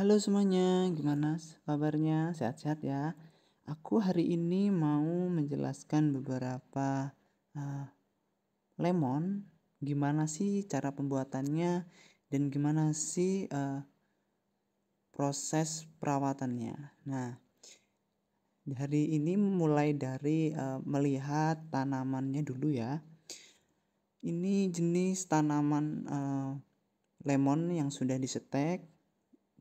Halo semuanya, gimana kabarnya? Sehat-sehat ya? Aku hari ini mau menjelaskan beberapa uh, lemon, gimana sih cara pembuatannya dan gimana sih proses perawatannya. Nah, hari ini mulai dari melihat tanamannya dulu ya. Ini jenis tanaman lemon yang sudah disetek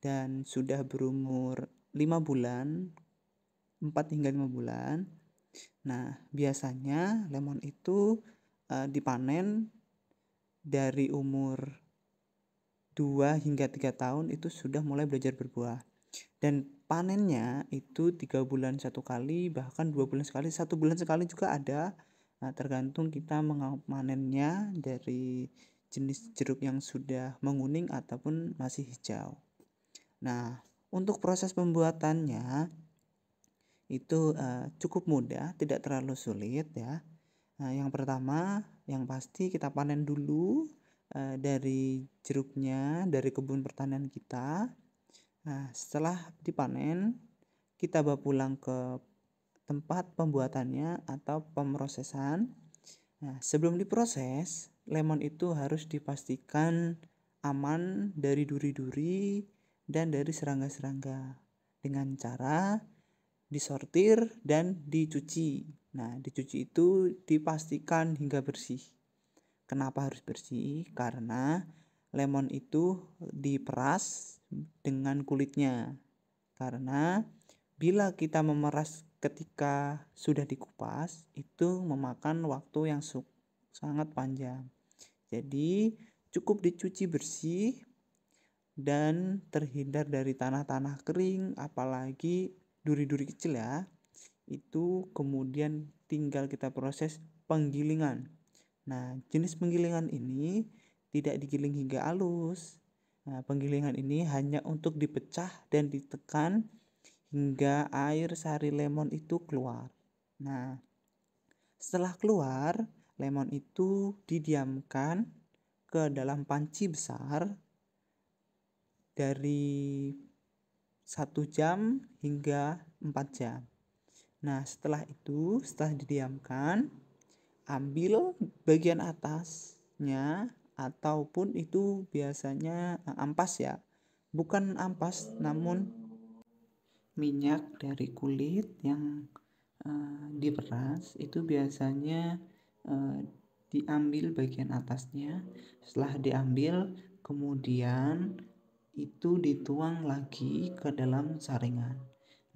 dan sudah berumur 5 bulan, 4 hingga 5 bulan. Nah, biasanya lemon itu dipanen dari umur 2 hingga 3 tahun itu sudah mulai belajar berbuah. Dan panennya itu 3 bulan satu kali, bahkan 2 bulan sekali, 1 bulan sekali juga ada. Nah, tergantung kita menganennya dari jenis jeruk yang sudah menguning ataupun masih hijau. Nah, untuk proses pembuatannya itu cukup mudah, tidak terlalu sulit ya. Nah, yang pertama, yang pasti kita panen dulu dari jeruknya dari kebun pertanian kita. Nah, setelah dipanen, kita bawa pulang ke tempat pembuatannya atau pemrosesan. Nah, sebelum diproses, lemon itu harus dipastikan aman dari duri-duri dan dari serangga-serangga dengan cara disortir dan dicuci. Nah, dicuci itu dipastikan hingga bersih. Kenapa harus bersih? Karena lemon itu diperas dengan kulitnya. Karena bila kita memeras ketika sudah dikupas, itu memakan waktu yang sangat panjang. Jadi, cukup dicuci bersih dan terhindar dari tanah-tanah kering, apalagi duri-duri kecil ya. Itu kemudian tinggal kita proses penggilingan. Nah, jenis penggilingan ini tidak digiling hingga halus. Nah, penggilingan ini hanya untuk dipecah dan ditekan hingga air sari lemon itu keluar. Nah, setelah keluar, lemon itu didiamkan ke dalam panci besar dari 1 jam hingga 4 jam. Nah, setelah didiamkan, ambil bagian atasnya ataupun itu biasanya ampas ya. Bukan ampas, namun minyak dari kulit yang diperas itu biasanya diambil bagian atasnya. Setelah diambil, kemudian itu dituang lagi ke dalam saringan.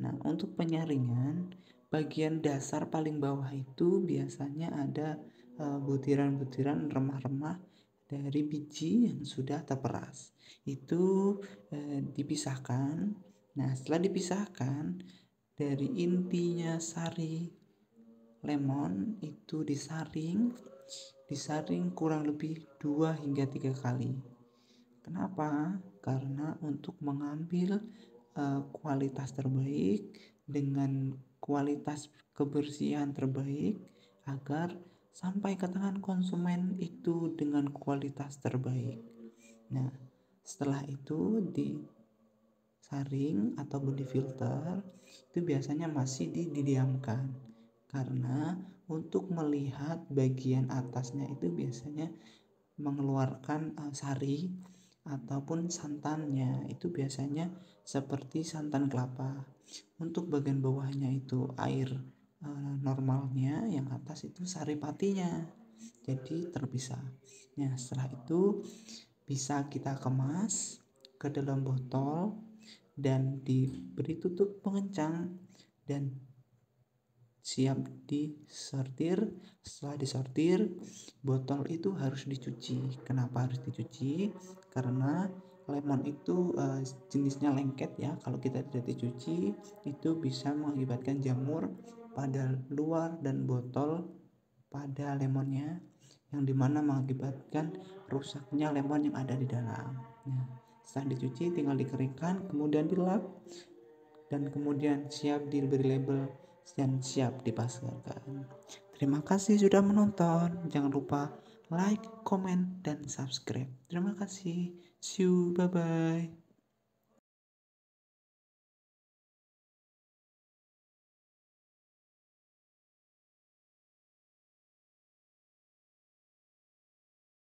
Nah, untuk penyaringan, bagian dasar paling bawah itu biasanya ada butiran-butiran remah-remah dari biji yang sudah terperas. Itu dipisahkan. Nah, setelah dipisahkan, dari intinya sari lemon itu disaring kurang lebih 2 hingga 3 kali. Kenapa? Karena untuk mengambil kualitas terbaik dengan kualitas kebersihan terbaik agar sampai ke tangan konsumen itu dengan kualitas terbaik. Nah, setelah itu disaring ataupun difilter, itu biasanya masih didiamkan. Karena untuk melihat bagian atasnya itu biasanya mengeluarkan sari ataupun santannya itu biasanya seperti santan kelapa. Untuk bagian bawahnya itu air normalnya, yang atas itu sari patinya. Jadi terpisah. Nah, setelah itu bisa kita kemas ke dalam botol dan diberi tutup pengencang dan siap disortir. Setelah disortir, botol itu harus dicuci. Kenapa harus dicuci? Karena lemon itu jenisnya lengket ya. Kalau kita tidak dicuci, itu bisa mengakibatkan jamur pada luar dan botol pada lemonnya, yang dimana mengakibatkan rusaknya lemon yang ada di dalam. Nah, setelah dicuci tinggal dikeringkan, kemudian dilap dan kemudian siap diberi label dan siap dipasarkan. Terima kasih sudah menonton. Jangan lupa like, comment, dan subscribe. Terima kasih. See you. Bye-bye.